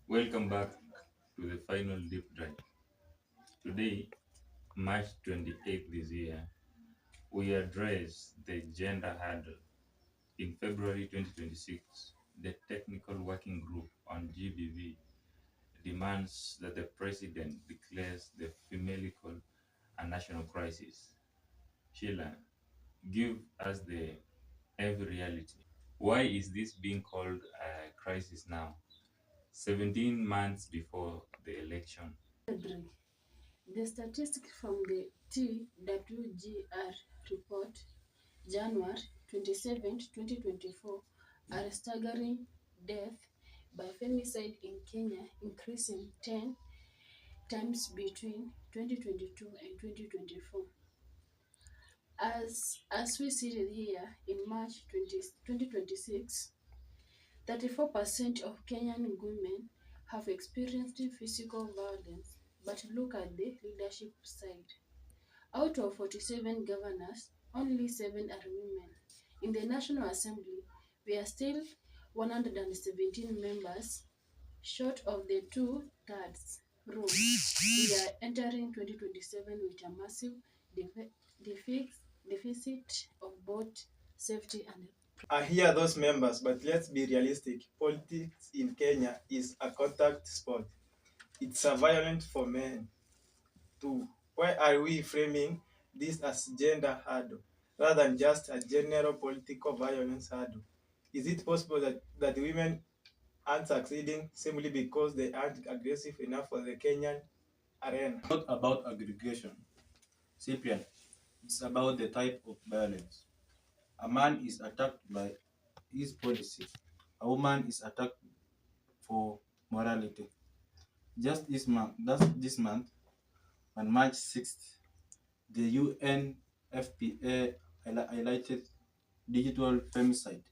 Welcome back to the final deep dive. Today, March 28th this year, we address the gender hurdle. In February 2026, the Technical Working Group on GBV demands that the President declares the female equal a national crisis. Sheila, give us the heavy reality. Why is this being called a crisis now, 17 months before the election? The statistics from the TWGR report, January 27, 2024, are staggering. Death by femicide in Kenya increasing 10 times between 2022 and 2024. As we see here in March 2026, 34% of Kenyan women have experienced physical violence, but look at the leadership side. Out of 47 governors, only 7 are women. In the National Assembly, we are still 117 members short of the two-thirds rule. We are entering 2027 with a massive deficit of both safety and. I hear those members, but let's be realistic. Politics in Kenya is a contact sport. It's a violent for men too. Why are we framing this as gender hurdle rather than just a general political violence hurdle? Is it possible that women aren't succeeding simply because they aren't aggressive enough for the Kenyan arena? Not about aggregation, Cyprian. It's about the type of violence. A man is attacked by his policy. A woman is attacked for morality. Just this month, on March 6th, the UNFPA highlighted digital femicide.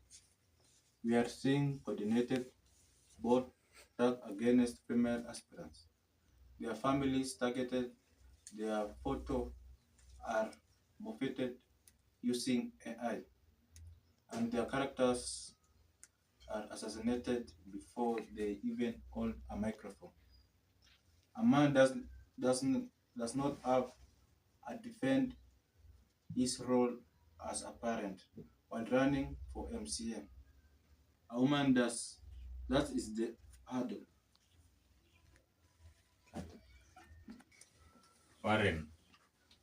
We are seeing coordinated both attack against female aspirants. Their families targeted, their photo are buffeted using AI, and their characters are assassinated before they even hold a microphone. A man does not have a defend his role as a parent while running for MCM. A woman does. That is the hurdle. Warren,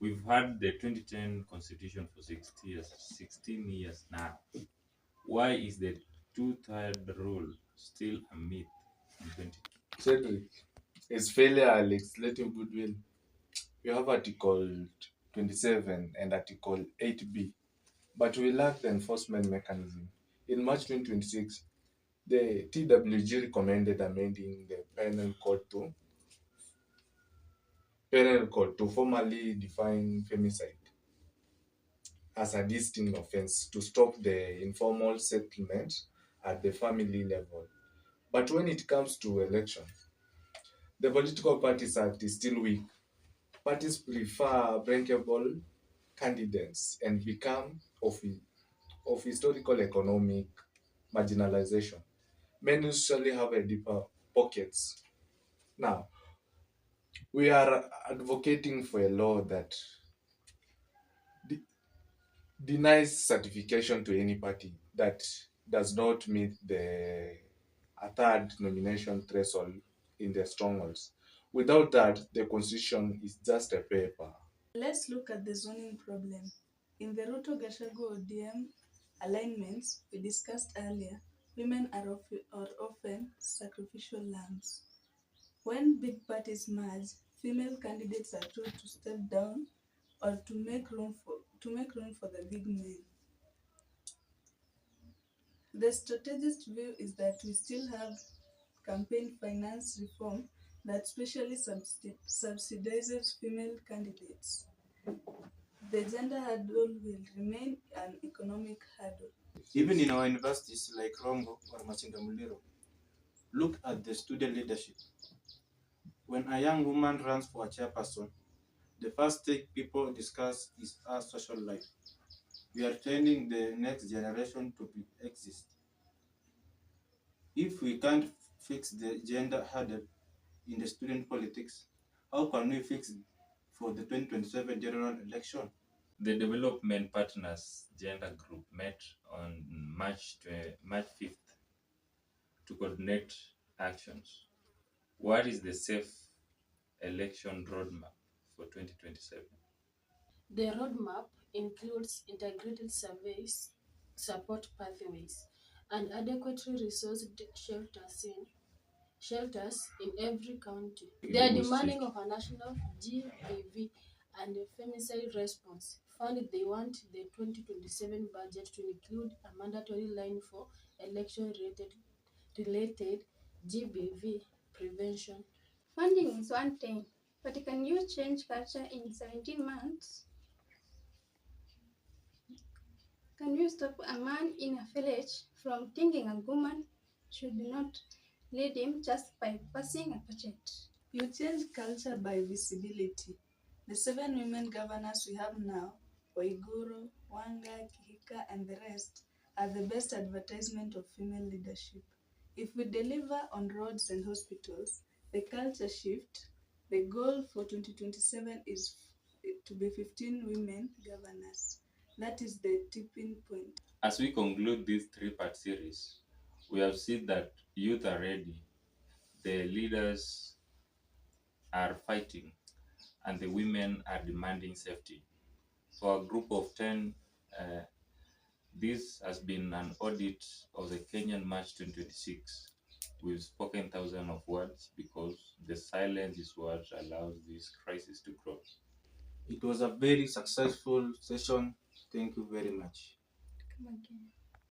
we've had the 2010 constitution for 16 years now. Why is the two-third rule still a myth in 20? Cedric, is failure a legislative goodwill? We have Article 27 and Article 8B, but we lack the enforcement mechanism. In March 2026, the TWG recommended amending the penal code to formally define femicide as a distinct offense to stop the informal settlement at the family level. But when it comes to elections, the Political Parties Act is still weak. Parties prefer bankable candidates and become of historical economic marginalization. Men usually have a deeper pockets. Now, we are advocating for a law that denies certification to any party that does not meet a third nomination threshold in the strongholds. Without that, the constitution is just a paper. Let's look at the zoning problem. In the Ruto Gachagua ODM alignments we discussed earlier, women are often sacrificial lambs. When big parties merge, female candidates are told to step down or to make room for the big men. The strategist view is that we still have campaign finance reform that specially subsidizes female candidates. The gender hurdle will remain an economic hurdle. Even in our universities like Rongo or Machinga Muliro, look at the student leadership. When a young woman runs for a chairperson, the first thing people discuss is her social life. We are training the next generation to exist. If we can't fix the gender hurdle in the student politics? How can we fix it for the 2027 general election? The Development Partners Gender Group met on March 5th to coordinate actions. What is the safe election roadmap for 2027? The roadmap includes integrated surveys, support pathways, and adequately resourced shelters in every county. They are demanding of a national GBV and a femicide response. Fund they want the 2027 budget to include a mandatory line for election related GBV prevention. Funding is one thing, but can you change culture in 17 months? Can you stop a man in a village from thinking a woman should not lead him just by passing a budget? You change culture by visibility. The 7 women governors we have now, Waiguru, Wanga, Kihika, and the rest, are the best advertisement of female leadership. If we deliver on roads and hospitals, the culture shift. The goal for 2027 is to be 15 women governors. That is the tipping point. As we conclude this three-part series, we have seen that youth are ready, the leaders are fighting, and the women are demanding safety. For a group of 10, this has been an audit of the Kenyan March 2026. We've spoken thousands of words because the silence is what allows this crisis to grow. It was a very successful session. Thank you very much. Come again.